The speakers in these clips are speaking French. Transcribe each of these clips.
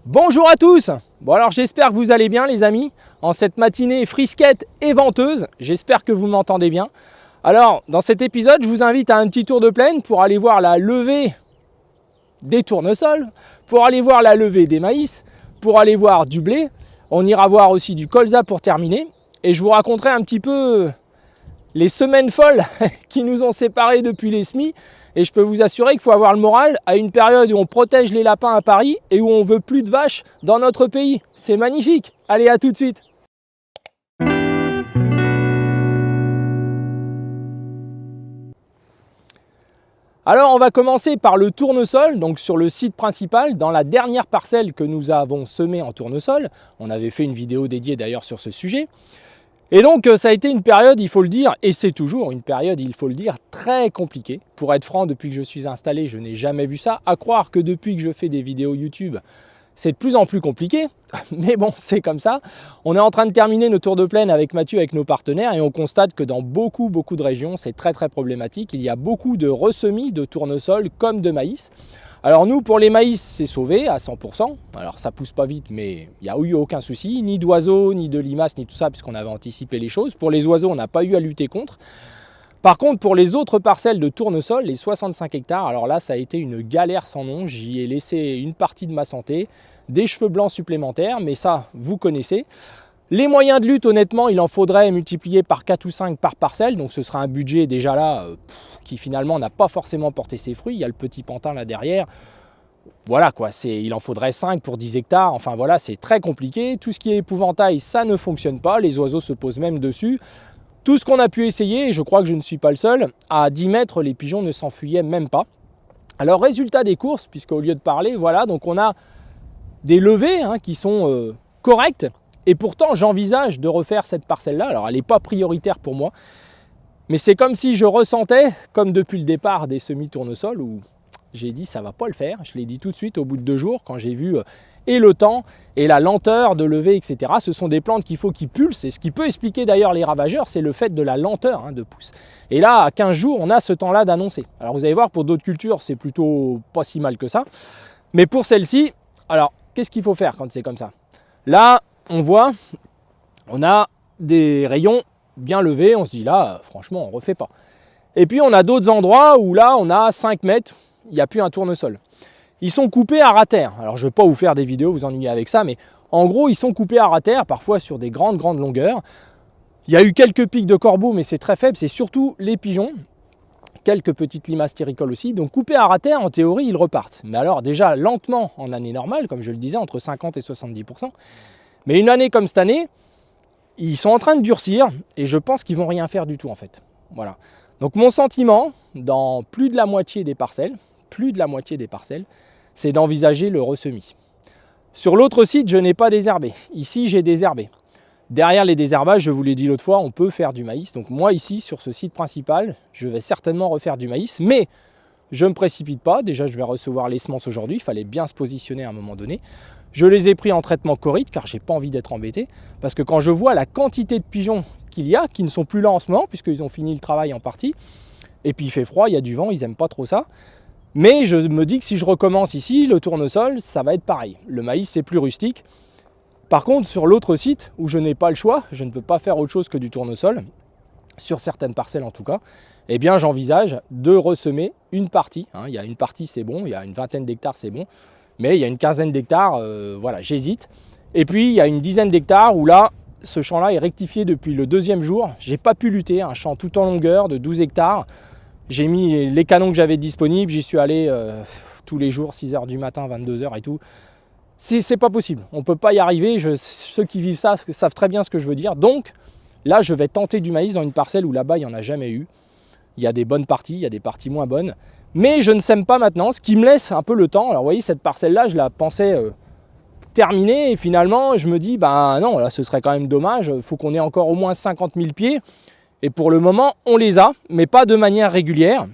Bonjour à tous. Bon alors j'espère que vous allez bien les amis, en cette matinée frisquette et venteuse, j'espère que vous m'entendez bien. Alors dans cet épisode je vous invite à un petit tour de plaine pour aller voir la levée des tournesols, pour aller voir la levée des maïs, pour aller voir du blé, on ira voir aussi du colza pour terminer et je vous raconterai un petit peu les semaines folles qui nous ont séparés depuis les semis. Et je peux vous assurer qu'il faut avoir le moral à une période où on protège les lapins à Paris et où on veut plus de vaches dans notre pays. C'est magnifique. Allez, à tout de suite. Alors, on va commencer par le tournesol, donc sur le site principal, dans la dernière parcelle que nous avons semée en tournesol. On avait fait une vidéo dédiée d'ailleurs sur ce sujet. Et donc ça a été une période, il faut le dire, et c'est toujours une période, il faut le dire, très compliquée. Pour être franc, depuis que je suis installé, je n'ai jamais vu ça. À croire que depuis que je fais des vidéos YouTube, c'est de plus en plus compliqué. Mais bon, c'est comme ça. On est en train de terminer nos tours de plaine avec Mathieu, avec nos partenaires, et on constate que dans beaucoup de régions, c'est très problématique. Il y a beaucoup de ressemis de tournesol comme de maïs. Alors nous, pour les maïs, c'est sauvé à 100%. Alors ça pousse pas vite, mais il n'y a eu aucun souci. Ni d'oiseaux, ni de limaces, ni tout ça, puisqu'on avait anticipé les choses. Pour les oiseaux, on n'a pas eu à lutter contre. Par contre, pour les autres parcelles de tournesol, les 65 hectares, alors là, ça a été une galère sans nom. J'y ai laissé une partie de ma santé, des cheveux blancs supplémentaires, mais ça, vous connaissez. Les moyens de lutte, honnêtement, il en faudrait multiplier par 4 ou 5 par parcelle. Donc ce sera un budget déjà là qui finalement n'a pas forcément porté ses fruits. Il y a le petit pantin là derrière. Voilà quoi, il en faudrait 5 pour 10 hectares. Enfin voilà, c'est très compliqué. Tout ce qui est épouvantail, ça ne fonctionne pas. Les oiseaux se posent même dessus. Tout ce qu'on a pu essayer, et je crois que je ne suis pas le seul, à 10 mètres, les pigeons ne s'enfuyaient même pas. Alors résultat des courses, puisqu'au lieu de parler, voilà, donc on a des levées qui sont correctes. Et pourtant, j'envisage de refaire cette parcelle-là. Alors, elle n'est pas prioritaire pour moi. Mais c'est comme si je ressentais, comme depuis le départ des semis-tournesol, où j'ai dit ça ne va pas le faire. Je l'ai dit tout de suite au bout de 2 jours, quand j'ai vu et le temps et la lenteur de lever, etc. Ce sont des plantes qu'il faut qu'ils pulsent. Et ce qui peut expliquer d'ailleurs les ravageurs, c'est le fait de la lenteur de pousse. Et là, à 15 jours, on a ce temps-là d'annoncer. Alors, vous allez voir, pour d'autres cultures, c'est plutôt pas si mal que ça. Mais pour celle-ci, alors, qu'est-ce qu'il faut faire quand c'est comme ça? Là, on voit, on a des rayons bien levés, on se dit là, franchement, on ne refait pas. Et puis on a d'autres endroits où là, on a 5 mètres, il n'y a plus un tournesol. Ils sont coupés à ras-terre. Alors je ne vais pas vous faire des vidéos, vous ennuyer avec ça, mais en gros, ils sont coupés à ras-terre, parfois sur des grandes longueurs. Il y a eu quelques pics de corbeaux, mais c'est très faible, c'est surtout les pigeons. Quelques petites limaces stéricoles aussi. Donc coupés à ras-terre, en théorie, ils repartent. Mais alors déjà, lentement, en année normale, comme je le disais, entre 50 et 70%. Mais une année comme cette année, ils sont en train de durcir et je pense qu'ils ne vont rien faire du tout en fait. Voilà. Donc mon sentiment, dans plus de la moitié des parcelles, c'est d'envisager le ressemis. Sur l'autre site, je n'ai pas désherbé. Ici, j'ai désherbé. Derrière les désherbages, je vous l'ai dit l'autre fois, on peut faire du maïs. Donc moi ici, sur ce site principal, je vais certainement refaire du maïs. Mais je ne me précipite pas. Déjà, je vais recevoir les semences aujourd'hui. Il fallait bien se positionner à un moment donné. Je les ai pris en traitement corite car j'ai pas envie d'être embêté. Parce que quand je vois la quantité de pigeons qu'il y a, qui ne sont plus là en ce moment, puisqu'ils ont fini le travail en partie, et puis il fait froid, il y a du vent, ils n'aiment pas trop ça. Mais je me dis que si je recommence ici, le tournesol, ça va être pareil. Le maïs, c'est plus rustique. Par contre, sur l'autre site, où je n'ai pas le choix, je ne peux pas faire autre chose que du tournesol, sur certaines parcelles en tout cas, eh bien j'envisage de ressemer une partie. Il y a une partie, c'est bon, il y a une vingtaine d'hectares, c'est bon. Mais il y a une quinzaine d'hectares, voilà, j'hésite. Et puis il y a une dizaine d'hectares où là, ce champ-là est rectifié depuis le 2e jour. J'ai pas pu lutter, un champ tout en longueur de 12 hectares. J'ai mis les canons que j'avais disponibles, j'y suis allé tous les jours, 6h du matin, 22h et tout. C'est pas possible, on ne peut pas y arriver. Ceux qui vivent ça savent très bien ce que je veux dire. Donc là, je vais tenter du maïs dans une parcelle où là-bas, il n'y en a jamais eu. Il y a des bonnes parties, il y a des parties moins bonnes. Mais je ne sème pas maintenant, ce qui me laisse un peu le temps. Alors vous voyez, cette parcelle-là, je la pensais terminée. Et finalement, je me dis, ben non, là, ce serait quand même dommage. Il faut qu'on ait encore au moins 50 000 pieds. Et pour le moment, on les a, mais pas de manière régulière.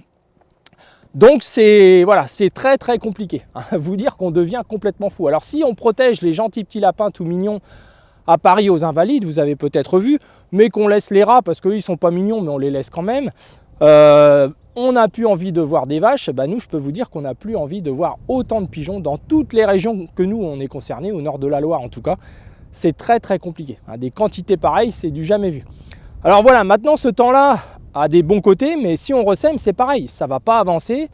Donc c'est très compliqué. Vous dire qu'on devient complètement fou. Alors si on protège les gentils petits lapins tout mignons à Paris aux Invalides, vous avez peut-être vu, mais qu'on laisse les rats, parce qu'eux, ils ne sont pas mignons, mais on les laisse quand même. on n'a plus envie de voir des vaches, bah nous je peux vous dire qu'on n'a plus envie de voir autant de pigeons dans toutes les régions que nous on est concernés, au nord de la Loire en tout cas. C'est très très compliqué. Des quantités pareilles, c'est du jamais vu. Alors voilà, maintenant ce temps-là a des bons côtés, mais si on ressème, c'est pareil, ça ne va pas avancer.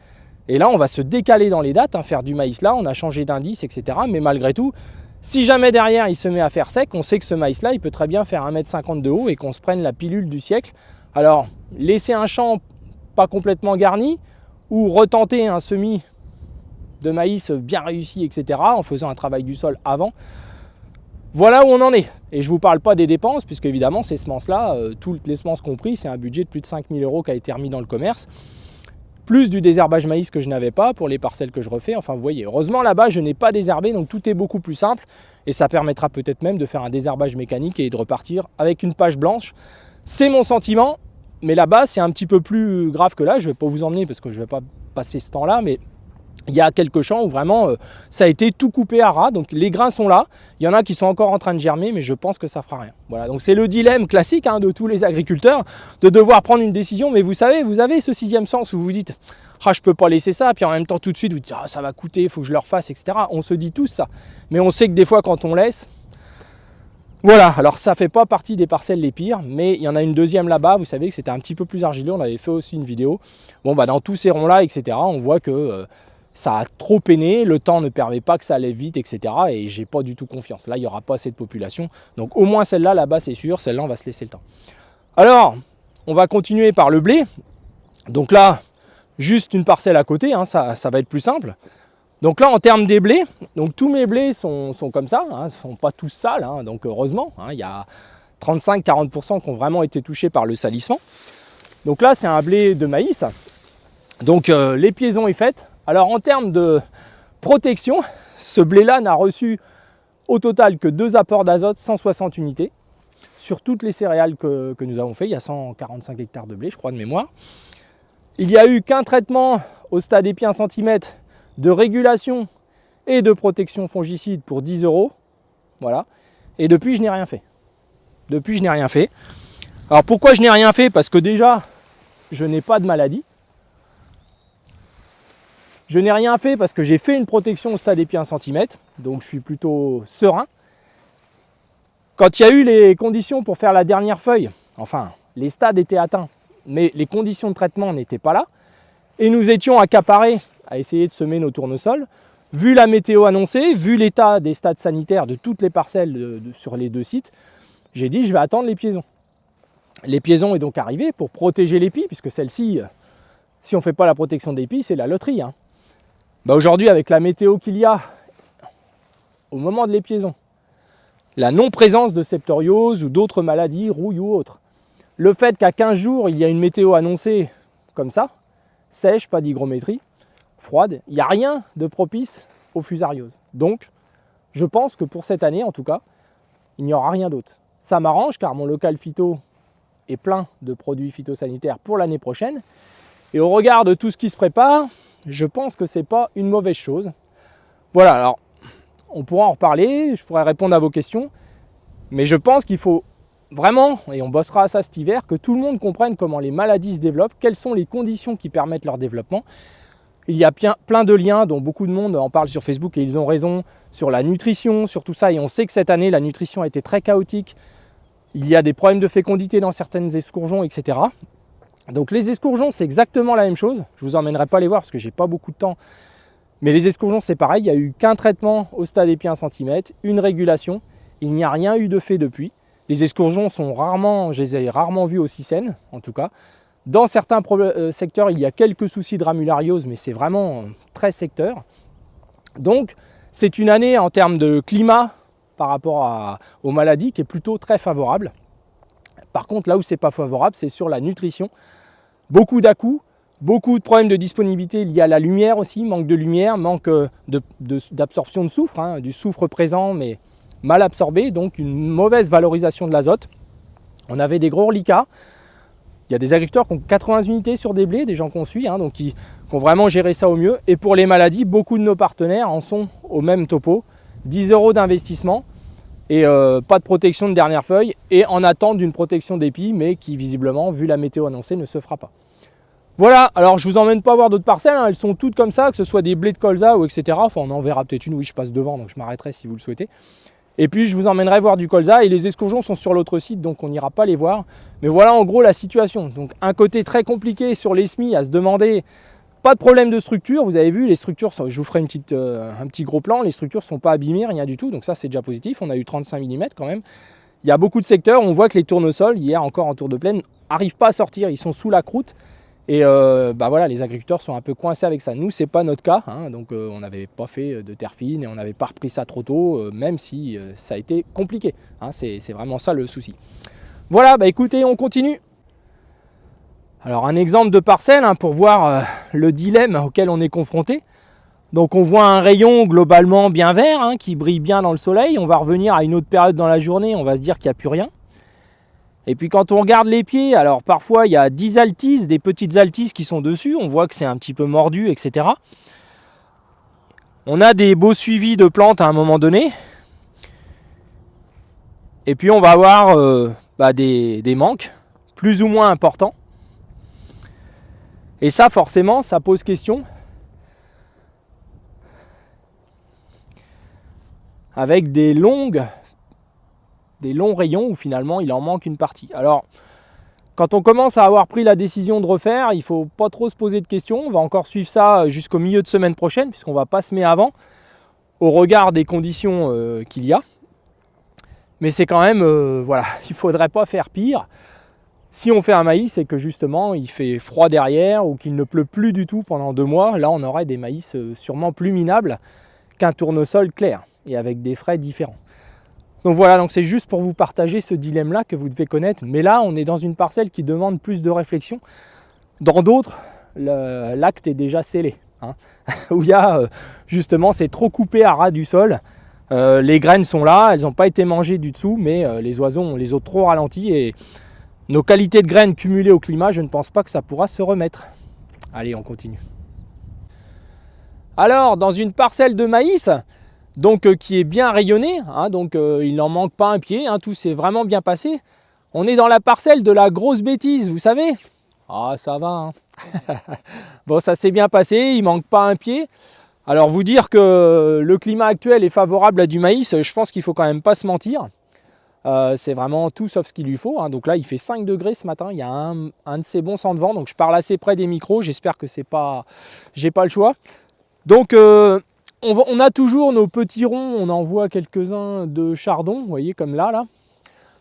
Et là, on va se décaler dans les dates, faire du maïs là, on a changé d'indice, etc. Mais malgré tout, si jamais derrière il se met à faire sec, on sait que ce maïs-là, il peut très bien faire 1,50 m de haut et qu'on se prenne la pilule du siècle. Alors, laisser un champ pas complètement garni ou retenter un semis de maïs bien réussi, etc. en faisant un travail du sol avant. Voilà où on en est. Et je ne vous parle pas des dépenses, puisque évidemment, ces semences-là, toutes les semences comprises, c'est un budget de plus de 5 000 € qui a été remis dans le commerce. Plus du désherbage maïs que je n'avais pas pour les parcelles que je refais. Enfin, vous voyez, heureusement là-bas, je n'ai pas désherbé, donc tout est beaucoup plus simple. Et ça permettra peut-être même de faire un désherbage mécanique et de repartir avec une page blanche. C'est mon sentiment, mais là-bas, c'est un petit peu plus grave que là. Je ne vais pas vous emmener parce que je ne vais pas passer ce temps-là, mais il y a quelques champs où vraiment ça a été tout coupé à ras, donc les grains sont là, il y en a qui sont encore en train de germer, mais je pense que ça fera rien. Voilà, donc c'est le dilemme classique de tous les agriculteurs, de devoir prendre une décision, mais vous savez, vous avez ce sixième sens où vous vous dites « Ah, je peux pas laisser ça », puis en même temps tout de suite vous dites « Ah, ça va coûter, il faut que je le refasse, etc. » On se dit tous ça, mais on sait que des fois quand on laisse, voilà, alors ça fait pas partie des parcelles les pires, mais il y en a une deuxième là-bas, vous savez que c'était un petit peu plus argileux, on avait fait aussi une vidéo. Bon, bah dans tous ces ronds-là, etc., on voit que ça a trop peiné, le temps ne permet pas que ça allait vite, etc. Et j'ai pas du tout confiance. Là, il n'y aura pas assez de population. Donc au moins celle-là, là-bas, c'est sûr. Celle-là, on va se laisser le temps. Alors, on va continuer par le blé. Donc là, juste une parcelle à côté, ça va être plus simple. Donc là, en termes des blés, donc tous mes blés sont comme ça, ne sont pas tous sales, donc heureusement. Il y a 35-40% qui ont vraiment été touchés par le salissement. Donc là, c'est un blé de maïs. Donc l'épiaison est faite. Alors en termes de protection, ce blé-là n'a reçu au total que 2 apports d'azote, 160 unités, sur toutes les céréales que nous avons fait. Il y a 145 hectares de blé, je crois, de mémoire. Il n'y a eu qu'un traitement au stade épi 1 cm de régulation et de protection fongicide pour 10 €. Voilà. Et depuis, je n'ai rien fait. Depuis, je n'ai rien fait. Alors pourquoi je n'ai rien fait? Parce que déjà, je n'ai pas de maladie. Je n'ai rien fait parce que j'ai fait une protection au stade épi 1 cm, donc je suis plutôt serein. Quand il y a eu les conditions pour faire la dernière feuille, enfin, les stades étaient atteints, mais les conditions de traitement n'étaient pas là, et nous étions accaparés à essayer de semer nos tournesols. Vu la météo annoncée, vu l'état des stades sanitaires de toutes les parcelles sur les 2 sites, j'ai dit je vais attendre l'épiaison. L'épiaison est donc arrivée pour protéger l'épi, puisque celle-ci, si on ne fait pas la protection d'épi, c'est la loterie. Aujourd'hui, avec la météo qu'il y a au moment de l'épiaison, la non-présence de septoriose ou d'autres maladies, rouille ou autres, le fait qu'à 15 jours, il y a une météo annoncée comme ça, sèche, pas d'hygrométrie, froide, il n'y a rien de propice aux fusarioses. Donc, je pense que pour cette année, en tout cas, il n'y aura rien d'autre. Ça m'arrange car mon local phyto est plein de produits phytosanitaires pour l'année prochaine. Et au regard de tout ce qui se prépare, je pense que ce n'est pas une mauvaise chose. Voilà, alors on pourra en reparler, je pourrais répondre à vos questions, mais je pense qu'il faut vraiment, et on bossera à ça cet hiver, que tout le monde comprenne comment les maladies se développent, quelles sont les conditions qui permettent leur développement. Il y a plein de liens dont beaucoup de monde en parle sur Facebook et ils ont raison, sur la nutrition, sur tout ça, et on sait que cette année la nutrition a été très chaotique. Il y a des problèmes de fécondité dans certaines escourgeons, etc. Donc les escourgeons, c'est exactement la même chose. Je ne vous emmènerai pas les voir parce que j'ai pas beaucoup de temps. Mais les escourgeons, c'est pareil. Il n'y a eu qu'un traitement au stade épi 1 cm, une régulation. Il n'y a rien eu de fait depuis. Les escourgeons sont rarement, je les ai rarement vus aussi saines, en tout cas. Dans certains secteurs, il y a quelques soucis de ramulariose, mais c'est vraiment très secteur. Donc, c'est une année en termes de climat par rapport aux maladies qui est plutôt très favorable. Par contre, là où c'est pas favorable, c'est sur la nutrition. Beaucoup d'à-coups, beaucoup de problèmes de disponibilité liés à la lumière aussi, manque de lumière, manque d'absorption de soufre, du soufre présent mais mal absorbé, donc une mauvaise valorisation de l'azote. On avait des gros reliquats. Il y a des agriculteurs qui ont 80 unités sur des blés, des gens qu'on suit, donc qui ont vraiment géré ça au mieux. Et pour les maladies, beaucoup de nos partenaires en sont au même topo. 10 € d'investissement et pas de protection de dernière feuille et en attente d'une protection d'épi, mais qui visiblement, vu la météo annoncée, ne se fera pas. Voilà, alors je vous emmène pas voir d'autres parcelles, hein. Elles sont toutes comme ça, que ce soit des blés de colza ou etc. Enfin on en verra peut-être une, oui je passe devant, donc je m'arrêterai si vous le souhaitez. Et puis je vous emmènerai voir du colza, et les escourgeons sont sur l'autre site, donc on n'ira pas les voir. Mais voilà en gros la situation. Donc un côté très compliqué sur les semis, à se demander, pas de problème de structure, vous avez vu les structures, je vous ferai un petit gros plan, les structures ne sont pas abîmées, rien du tout, donc ça c'est déjà positif, on a eu 35 mm quand même. Il y a beaucoup de secteurs, on voit que les tournesols, hier encore en tour de plaine, n'arrivent pas à sortir, ils sont sous la croûte. Et voilà, les agriculteurs sont un peu coincés avec ça. Nous, c'est pas notre cas, hein, donc on n'avait pas fait de terre fine et on n'avait pas repris ça trop tôt, même si ça a été compliqué. Hein, c'est vraiment ça le souci. Voilà, bah écoutez, on continue. Alors un exemple de parcelle hein, pour voir le dilemme auquel on est confronté. Donc on voit un rayon globalement bien vert, hein, qui brille bien dans le soleil. On va revenir à une autre période dans la journée, on va se dire qu'il n'y a plus rien. Et puis quand on regarde les pieds, alors parfois il y a 10 altises, des petites altises qui sont dessus, on voit que c'est un petit peu mordu, etc. On a des beaux suivis de plantes à un moment donné. Et puis on va avoir des manques, plus ou moins importants. Et ça forcément, ça pose question. Avec des longs rayons où finalement il en manque une partie. Alors, quand on commence à avoir pris la décision de refaire, il ne faut pas trop se poser de questions. On va encore suivre ça jusqu'au milieu de semaine prochaine, puisqu'on ne va pas semer avant, au regard des conditions qu'il y a. Mais c'est quand même, voilà, il ne faudrait pas faire pire. Si on fait un maïs et que justement il fait froid derrière ou qu'il ne pleut plus du tout pendant 2 mois, là on aurait des maïs sûrement plus minables qu'un tournesol clair et avec des frais différents. Donc voilà, donc c'est juste pour vous partager ce dilemme-là que vous devez connaître. Mais là, on est dans une parcelle qui demande plus de réflexion. Dans d'autres, l'acte est déjà scellé. Hein, où il y a justement, c'est trop coupé à ras du sol. Les graines sont là, elles n'ont pas été mangées du dessous, mais les oiseaux, on les a trop ralentis. Et nos qualités de graines cumulées au climat, je ne pense pas que ça pourra se remettre. Allez, on continue. Alors, dans une parcelle de maïs, donc qui est bien rayonné, hein, donc il n'en manque pas un pied, hein, tout s'est vraiment bien passé. On est dans la parcelle de la grosse bêtise, vous savez. Ah ça va, hein. Bon ça s'est bien passé, il manque pas un pied. Alors vous dire que le climat actuel est favorable à du maïs, je pense qu'il faut quand même pas se mentir. C'est vraiment tout sauf ce qu'il lui faut, hein. Donc là il fait 5 degrés ce matin, il y a un de ces bons sens de vent, donc je parle assez près des micros, j'espère que j'ai pas le choix. Donc on a toujours nos petits ronds, on en voit quelques-uns de chardon, vous voyez comme là.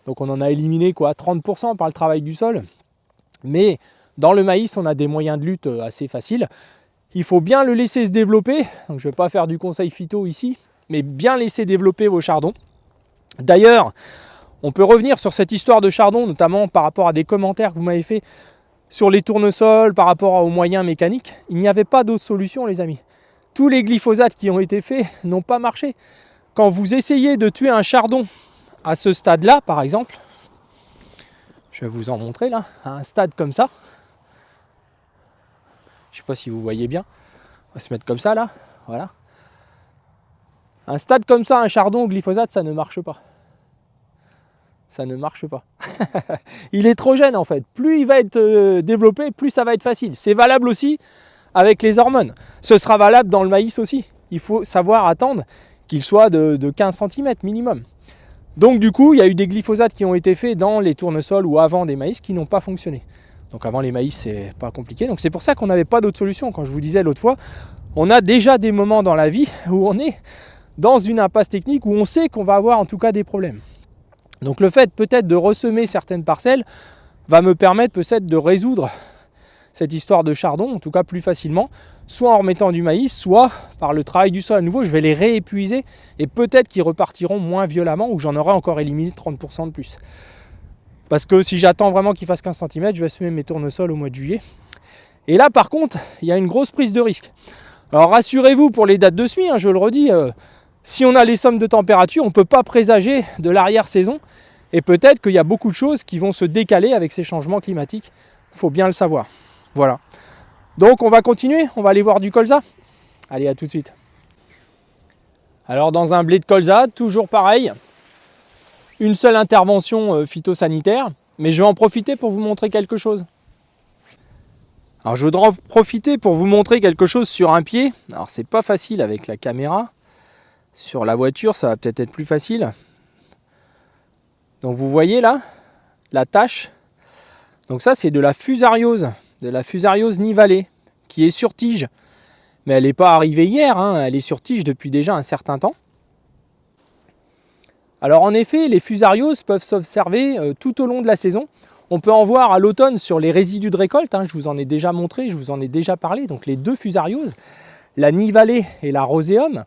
Donc on en a éliminé quoi, 30% par le travail du sol. Mais dans le maïs, on a des moyens de lutte assez faciles. Il faut bien le laisser se développer. Donc je ne vais pas faire du conseil phyto ici, mais bien laisser développer vos chardons. D'ailleurs, on peut revenir sur cette histoire de chardon, notamment par rapport à des commentaires que vous m'avez fait sur les tournesols, par rapport aux moyens mécaniques. Il n'y avait pas d'autre solution, les amis. Tous les glyphosates qui ont été faits n'ont pas marché. Quand vous essayez de tuer un chardon à ce stade-là, par exemple, je vais vous en montrer là, à un stade comme ça. Je ne sais pas si vous voyez bien. On va se mettre comme ça là, voilà. Un stade comme ça, un chardon au glyphosate, ça ne marche pas. Ça ne marche pas. Il est trop jeune en fait. Plus il va être développé, plus ça va être facile. C'est valable aussi avec les hormones. Ce sera valable dans le maïs aussi. Il faut savoir attendre qu'il soit de 15 cm minimum. Donc du coup, il y a eu des glyphosates qui ont été faits dans les tournesols ou avant des maïs qui n'ont pas fonctionné. Donc avant les maïs, c'est pas compliqué. Donc c'est pour ça qu'on n'avait pas d'autre solution. Quand je vous disais l'autre fois, on a déjà des moments dans la vie où on est dans une impasse technique, où on sait qu'on va avoir en tout cas des problèmes. Donc le fait peut-être de ressemer certaines parcelles va me permettre peut-être de résoudre cette histoire de chardon, en tout cas plus facilement, soit en remettant du maïs, soit par le travail du sol à nouveau, je vais les réépuiser et peut-être qu'ils repartiront moins violemment ou j'en aurai encore éliminé 30% de plus. Parce que si j'attends vraiment qu'il fasse 15 cm, je vais semer mes tournesols au mois de juillet. Et là par contre, il y a une grosse prise de risque. Alors rassurez-vous pour les dates de semis, hein, je le redis, si on a les sommes de température, on ne peut pas présager de l'arrière-saison et peut-être qu'il y a beaucoup de choses qui vont se décaler avec ces changements climatiques, il faut bien le savoir. Voilà. Donc on va continuer, on va aller voir du colza. Allez, à tout de suite. Alors dans un blé de colza, toujours pareil, une seule intervention phytosanitaire, mais je vais en profiter pour vous montrer quelque chose. Alors je voudrais en profiter pour vous montrer quelque chose sur un pied. Alors c'est pas facile avec la caméra. Sur la voiture, ça va peut-être être plus facile. Donc vous voyez là, la tache. Donc ça c'est de la fusariose nivalée, qui est sur tige. Mais elle n'est pas arrivée hier, hein, elle est sur tige depuis déjà un certain temps. Alors en effet, les fusarioses peuvent s'observer tout au long de la saison. On peut en voir à l'automne sur les résidus de récolte, hein, je vous en ai déjà montré, je vous en ai déjà parlé. Donc les deux fusarioses, la nivalée et la roséum.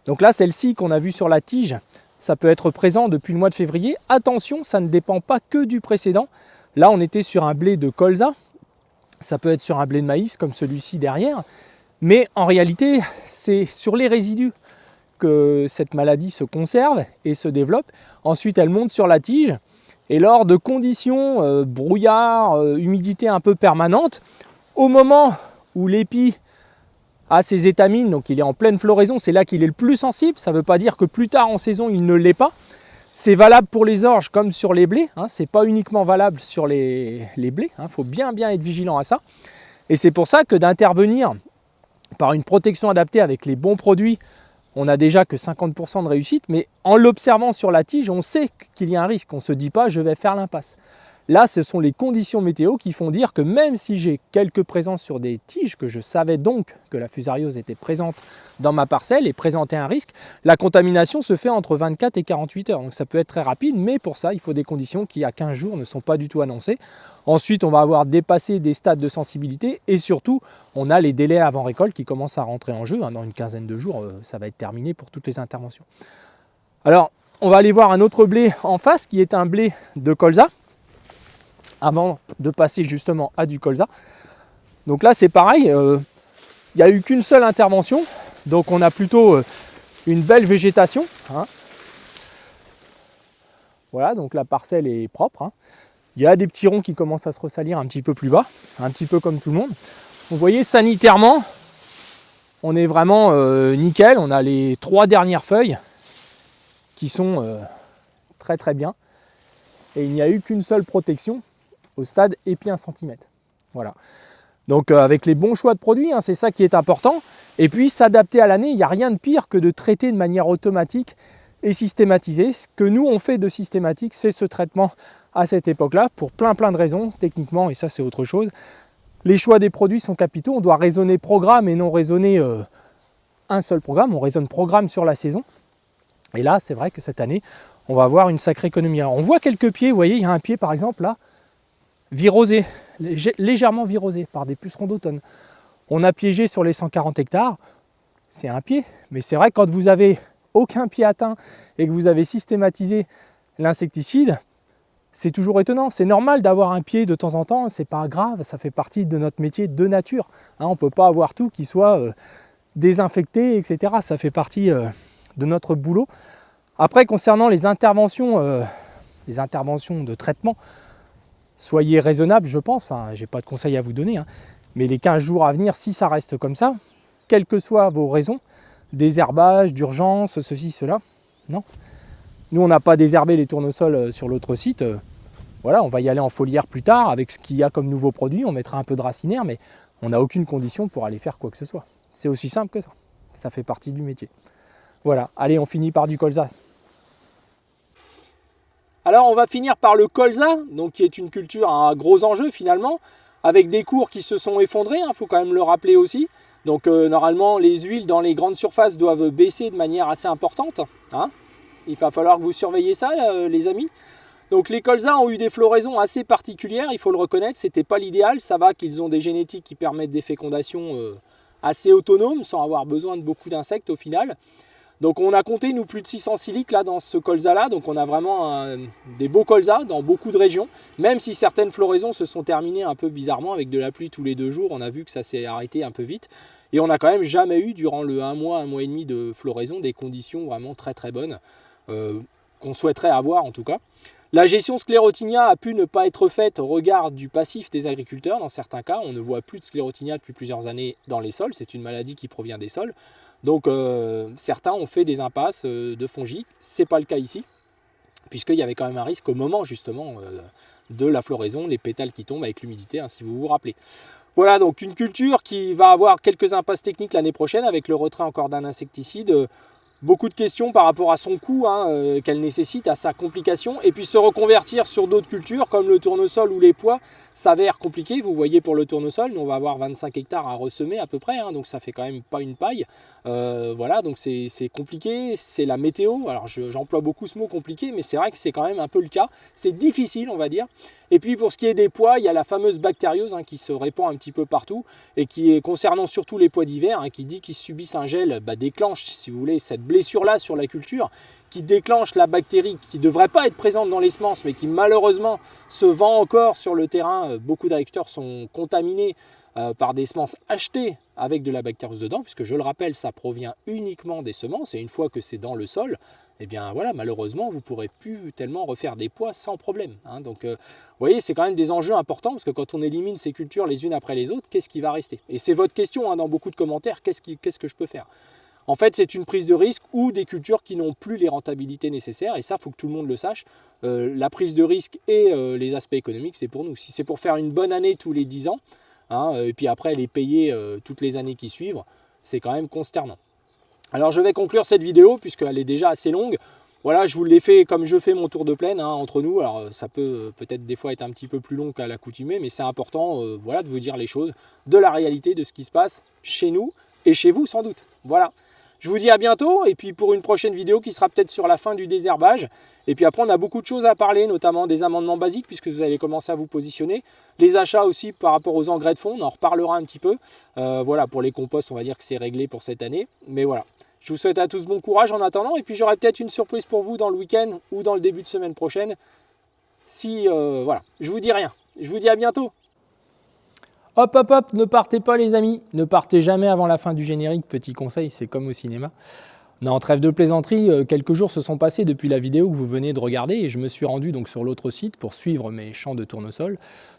Donc là, celle-ci qu'on a vue sur la tige, ça peut être présent depuis le mois de février. Attention, ça ne dépend pas que du précédent. Là, on était sur un blé de colza. Ça peut être sur un blé de maïs comme celui-ci derrière. Mais en réalité, c'est sur les résidus que cette maladie se conserve et se développe. Ensuite, elle monte sur la tige. Et lors de conditions brouillard, humidité un peu permanente, au moment où l'épi a ses étamines, donc il est en pleine floraison, c'est là qu'il est le plus sensible. Ça ne veut pas dire que plus tard en saison, il ne l'est pas. C'est valable pour les orges comme sur les blés. Hein, ce n'est pas uniquement valable sur les blés. Il faut bien être vigilant à ça. Et c'est pour ça que d'intervenir par une protection adaptée avec les bons produits, on n'a déjà que 50% de réussite, mais en l'observant sur la tige, on sait qu'il y a un risque. On ne se dit pas je vais faire l'impasse. Là, ce sont les conditions météo qui font dire que même si j'ai quelques présences sur des tiges, que je savais donc que la fusariose était présente dans ma parcelle et présentait un risque, la contamination se fait entre 24 et 48 heures. Donc ça peut être très rapide, mais pour ça, il faut des conditions qui, à 15 jours, ne sont pas du tout annoncées. Ensuite, on va avoir dépassé des stades de sensibilité et surtout, on a les délais avant récolte qui commencent à rentrer en jeu. Dans une quinzaine de jours, ça va être terminé pour toutes les interventions. Alors, on va aller voir un autre blé en face qui est un blé de colza, avant de passer justement à du colza. Donc là c'est pareil, il n'y a eu qu'une seule intervention, donc on a plutôt une belle végétation. Hein. Voilà, donc la parcelle est propre. Hein. Il y a des petits ronds qui commencent à se ressalir un petit peu plus bas, un petit peu comme tout le monde. Vous voyez, sanitairement, on est vraiment nickel. On a les 3 dernières feuilles qui sont très très bien. Et il n'y a eu qu'une seule protection au stade épi 1 cm. Voilà. Donc avec les bons choix de produits, hein, c'est ça qui est important. Et puis s'adapter à l'année, il n'y a rien de pire que de traiter de manière automatique et systématisée. Ce que nous on fait de systématique, c'est ce traitement à cette époque-là, pour plein de raisons, techniquement, et ça c'est autre chose. Les choix des produits sont capitaux, on doit raisonner programme et non raisonner un seul programme, on raisonne programme sur la saison. Et là, c'est vrai que cette année, on va avoir une sacrée économie. Alors, on voit quelques pieds, vous voyez, il y a un pied par exemple là, virosé, légèrement virosé par des pucerons d'automne. On a piégé sur les 140 hectares, c'est un pied, mais c'est vrai que quand vous avez aucun pied atteint et que vous avez systématisé l'insecticide, c'est toujours étonnant. C'est normal d'avoir un pied de temps en temps, c'est pas grave, ça fait partie de notre métier de nature. Hein, on ne peut pas avoir tout qui soit désinfecté, etc. Ça fait partie de notre boulot. Après, concernant les interventions de traitement, soyez raisonnable, je pense. Enfin, j'ai pas de conseils à vous donner, hein. Mais les 15 jours à venir, si ça reste comme ça, quelles que soient vos raisons, désherbage, d'urgence, ceci, cela, non. Nous, on n'a pas désherbé les tournesols sur l'autre site. Voilà, on va y aller en foliaire plus tard avec ce qu'il y a comme nouveau produit. On mettra un peu de racinaire, mais on n'a aucune condition pour aller faire quoi que ce soit. C'est aussi simple que ça. Ça fait partie du métier. Voilà, allez, on finit par du colza. Alors on va finir par le colza, donc qui est une culture à gros enjeux finalement, avec des cours qui se sont effondrés, il faut quand même le rappeler aussi. Donc normalement les huiles dans les grandes surfaces doivent baisser de manière assez importante. Hein. Il va falloir que vous surveillez ça les amis. Donc les colzas ont eu des floraisons assez particulières, il faut le reconnaître, c'était pas l'idéal. Ça va qu'ils ont des génétiques qui permettent des fécondations assez autonomes, sans avoir besoin de beaucoup d'insectes au final. Donc on a compté nous plus de 600 siliques là dans ce colza là, donc on a vraiment des beaux colzas dans beaucoup de régions, même si certaines floraisons se sont terminées un peu bizarrement avec de la pluie tous les 2 jours, on a vu que ça s'est arrêté un peu vite, et on n'a quand même jamais eu durant le 1 mois et demi de floraison des conditions vraiment très bonnes, qu'on souhaiterait avoir en tout cas. La gestion sclérotinia a pu ne pas être faite au regard du passif des agriculteurs. Dans certains cas, on ne voit plus de sclérotinia depuis plusieurs années dans les sols. C'est une maladie qui provient des sols. Donc certains ont fait des impasses de fongiques. Ce n'est pas le cas ici, puisqu'il y avait quand même un risque au moment justement de la floraison, les pétales qui tombent avec l'humidité, hein, si vous vous rappelez. Voilà, donc une culture qui va avoir quelques impasses techniques l'année prochaine avec le retrait encore d'un insecticide. Beaucoup de questions par rapport à son coût qu'elle nécessite, à sa complication. Et puis se reconvertir sur d'autres cultures comme le tournesol ou les pois s'avère compliqué. Vous voyez pour le tournesol, nous on va avoir 25 hectares à ressemer à peu près, donc ça fait quand même pas une paille. Voilà, donc c'est compliqué, c'est la météo. Alors j'emploie beaucoup ce mot compliqué, mais c'est vrai que c'est quand même un peu le cas. C'est difficile, on va dire. Et puis pour ce qui est des pois, il y a la fameuse bactériose qui se répand un petit peu partout et qui est concernant surtout les pois d'hiver, qui dit qu'ils subissent un gel, déclenche, si vous voulez, cette blessure-là sur la culture, qui déclenche la bactérie qui ne devrait pas être présente dans les semences, mais qui malheureusement se vend encore sur le terrain. Beaucoup d'agriculteurs sont contaminés par des semences achetées avec de la bactériose dedans, puisque je le rappelle, ça provient uniquement des semences, et une fois que c'est dans le sol, eh bien voilà, malheureusement, vous ne pourrez plus tellement refaire des pois sans problème. Donc, vous voyez, c'est quand même des enjeux importants, parce que quand on élimine ces cultures les unes après les autres, qu'est-ce qui va rester? Et c'est votre question dans beaucoup de commentaires, qu'est-ce que je peux faire? En fait, c'est une prise de risque ou des cultures qui n'ont plus les rentabilités nécessaires, et ça, il faut que tout le monde le sache. La prise de risque et les aspects économiques, c'est pour nous. Si c'est pour faire une bonne année tous les 10 ans, et puis après les payer toutes les années qui suivent, c'est quand même consternant. Alors je vais conclure cette vidéo puisqu'elle est déjà assez longue. Voilà, je vous l'ai fait comme je fais mon tour de plaine entre nous. Alors ça peut peut-être des fois être un petit peu plus long qu'à l'accoutumée, mais c'est important voilà, de vous dire les choses, de la réalité, de ce qui se passe chez nous et chez vous sans doute. Voilà. Je vous dis à bientôt et puis pour une prochaine vidéo qui sera peut-être sur la fin du désherbage. Et puis après on a beaucoup de choses à parler, notamment des amendements basiques puisque vous allez commencer à vous positionner. Les achats aussi par rapport aux engrais de fond, on en reparlera un petit peu. Voilà, pour les composts on va dire que c'est réglé pour cette année. Mais voilà, je vous souhaite à tous bon courage en attendant. Et puis j'aurai peut-être une surprise pour vous dans le week-end ou dans le début de semaine prochaine. Si, voilà, je vous dis rien. Je vous dis à bientôt. Hop, hop, hop, ne partez pas les amis, ne partez jamais avant la fin du générique, petit conseil, c'est comme au cinéma. Non, trêve de plaisanterie, quelques jours se sont passés depuis la vidéo que vous venez de regarder et je me suis rendu donc sur l'autre site pour suivre mes champs de tournesol.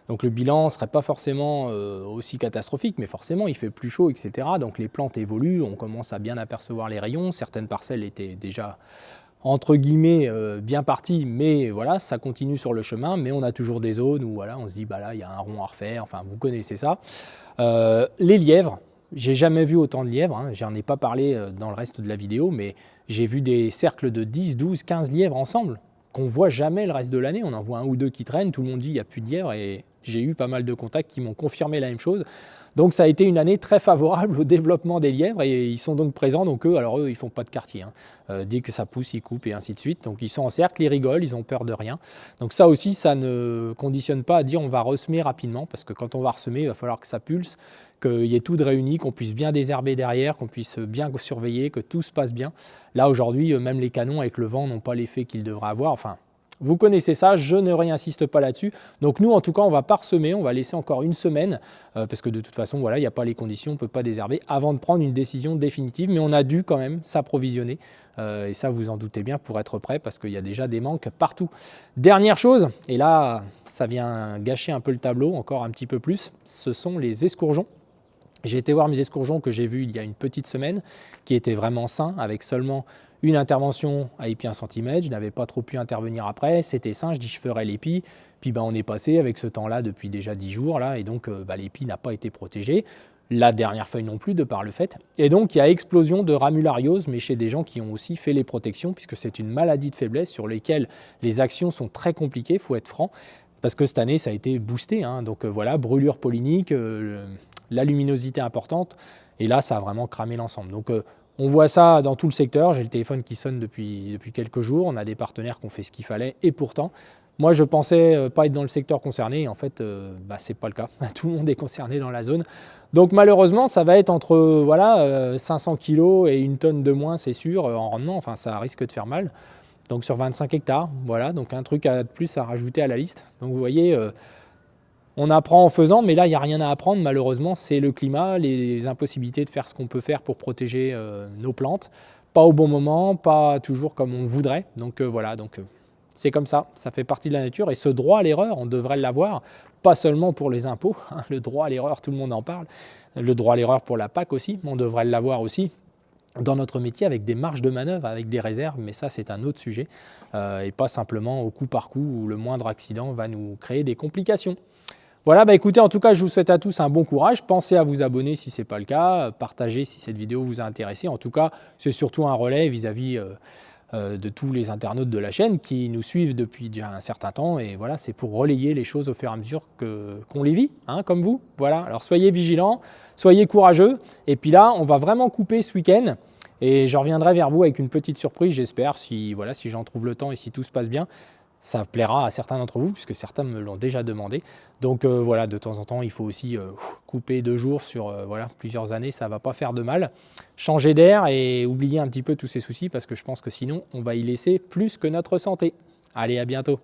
Donc le bilan ne serait pas forcément aussi catastrophique, mais forcément il fait plus chaud, etc. Donc les plantes évoluent, on commence à bien apercevoir les rayons, certaines parcelles étaient déjà entre guillemets bien parti, mais voilà, ça continue sur le chemin, mais on a toujours des zones où voilà, on se dit bah là il y a un rond à refaire, enfin vous connaissez ça. Les lièvres, j'ai jamais vu autant de lièvres, j'en ai pas parlé dans le reste de la vidéo, mais j'ai vu des cercles de 10, 12, 15 lièvres ensemble, qu'on voit jamais le reste de l'année, on en voit un ou deux qui traînent, tout le monde dit il n'y a plus de lièvres, et j'ai eu pas mal de contacts qui m'ont confirmé la même chose. Donc ça a été une année très favorable au développement des lièvres et ils sont donc présents. Donc eux, alors eux, ils font pas de quartier. Dès que ça pousse, ils coupent et ainsi de suite. Donc ils sont en cercle, ils rigolent, ils ont peur de rien. Donc ça aussi, ça ne conditionne pas à dire on va ressemer rapidement parce que quand on va ressemer, il va falloir que ça pulse, qu'il y ait tout de réuni, qu'on puisse bien désherber derrière, qu'on puisse bien surveiller, que tout se passe bien. Là aujourd'hui, même les canons avec le vent n'ont pas l'effet qu'ils devraient avoir. Enfin, vous connaissez ça, je ne réinsiste pas là-dessus. Donc nous, en tout cas, on va pas ressemer, on va laisser encore une semaine, parce que de toute façon, voilà, il n'y a pas les conditions, on ne peut pas désherber, avant de prendre une décision définitive, mais on a dû quand même s'approvisionner, et ça, vous en doutez bien, pour être prêt, parce qu'il y a déjà des manques partout. Dernière chose, et là, ça vient gâcher un peu le tableau, encore un petit peu plus, ce sont les escourgeons. J'ai été voir mes escourgeons que j'ai vus il y a une petite semaine, qui étaient vraiment sains, avec seulement une intervention à épi 1 cm, je n'avais pas trop pu intervenir après, c'était sain, je dis je ferai l'épi, puis on est passé avec ce temps-là depuis déjà 10 jours, là, et donc l'épi n'a pas été protégé, la dernière feuille non plus de par le fait, et donc il y a explosion de ramulariose, mais chez des gens qui ont aussi fait les protections, puisque c'est une maladie de faiblesse sur lesquelles les actions sont très compliquées, il faut être franc, parce que cette année ça a été boosté, donc voilà, brûlure pollinique, la luminosité importante, et là ça a vraiment cramé l'ensemble. Donc on voit ça dans tout le secteur, j'ai le téléphone qui sonne depuis quelques jours, on a des partenaires qui ont fait ce qu'il fallait, et pourtant, moi je pensais pas être dans le secteur concerné, et en fait, c'est pas le cas, tout le monde est concerné dans la zone. Donc malheureusement, ça va être entre 500 kg et 1 tonne de moins, c'est sûr, en rendement, enfin ça risque de faire mal. Donc sur 25 hectares, voilà, donc un truc de plus à rajouter à la liste. Donc vous voyez, on apprend en faisant, mais là, il n'y a rien à apprendre. Malheureusement, c'est le climat, les impossibilités de faire ce qu'on peut faire pour protéger nos plantes. Pas au bon moment, pas toujours comme on voudrait. Donc voilà, c'est comme ça, ça fait partie de la nature. Et ce droit à l'erreur, on devrait l'avoir, pas seulement pour les impôts. Le droit à l'erreur, tout le monde en parle. Le droit à l'erreur pour la PAC aussi, on devrait l'avoir aussi dans notre métier avec des marges de manœuvre, avec des réserves, mais ça c'est un autre sujet, et pas simplement au coup par coup où le moindre accident va nous créer des complications. Voilà, bah écoutez, en tout cas, je vous souhaite à tous un bon courage. Pensez à vous abonner si ce n'est pas le cas, partagez si cette vidéo vous a intéressé. En tout cas, c'est surtout un relais vis-à-vis de tous les internautes de la chaîne qui nous suivent depuis déjà un certain temps. Et voilà, c'est pour relayer les choses au fur et à mesure qu'on les vit, hein, comme vous. Voilà, alors soyez vigilants, soyez courageux. Et puis là, on va vraiment couper ce week-end. Et je reviendrai vers vous avec une petite surprise, j'espère, si, voilà, si j'en trouve le temps et si tout se passe bien. Ça plaira à certains d'entre vous, puisque certains me l'ont déjà demandé. Donc voilà, de temps en temps, il faut aussi couper 2 jours sur voilà, plusieurs années, ça ne va pas faire de mal. Changer d'air et oublier un petit peu tous ces soucis, parce que je pense que sinon, on va y laisser plus que notre santé. Allez, à bientôt.